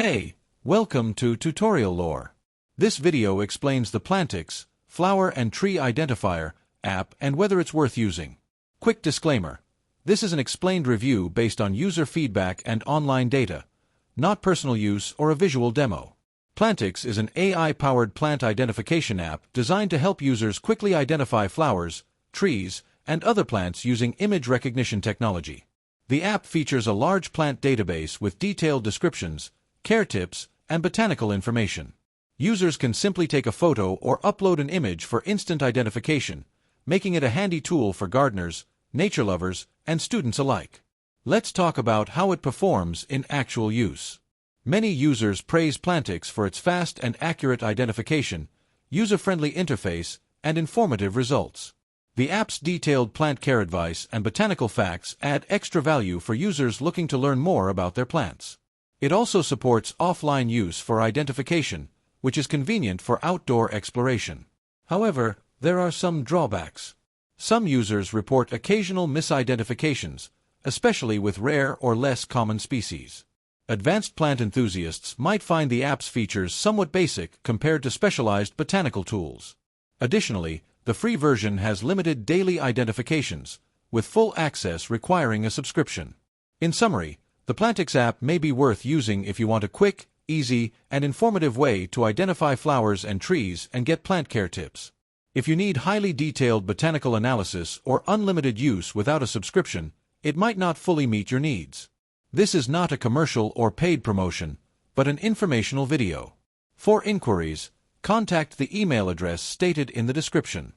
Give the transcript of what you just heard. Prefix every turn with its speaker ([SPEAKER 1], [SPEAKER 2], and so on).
[SPEAKER 1] Hey, welcome to Tutorial Lore. This video explains the Plantyx, Flower and Tree Identifier, app and whether it's worth using. Quick disclaimer. This is an explained review based on user feedback and online data, not personal use or a visual demo. Plantyx is an AI-powered plant identification app designed to help users quickly identify flowers, trees, and other plants using image recognition technology. The app features a large plant database with detailed descriptions, care tips, and botanical information. Users can simply take a photo or upload an image for instant identification, making it a handy tool for gardeners, nature lovers, and students alike. Let's talk about how it performs in actual use. Many users praise Plantyx for its fast and accurate identification, user-friendly interface, and informative results. The app's detailed plant care advice and botanical facts add extra value for users looking to learn more about their plants. It also supports offline use for identification, which is convenient for outdoor exploration. However, there are some drawbacks. Some users report occasional misidentifications, especially with rare or less common species. Advanced plant enthusiasts might find the app's features somewhat basic compared to specialized botanical tools. Additionally, the free version has limited daily identifications, with full access requiring a subscription. In summary, the Plantyx app may be worth using if you want a quick, easy, and informative way to identify flowers and trees and get plant care tips. If you need highly detailed botanical analysis or unlimited use without a subscription, it might not fully meet your needs. This is not a commercial or paid promotion, but an informational video. For inquiries, contact the email address stated in the description.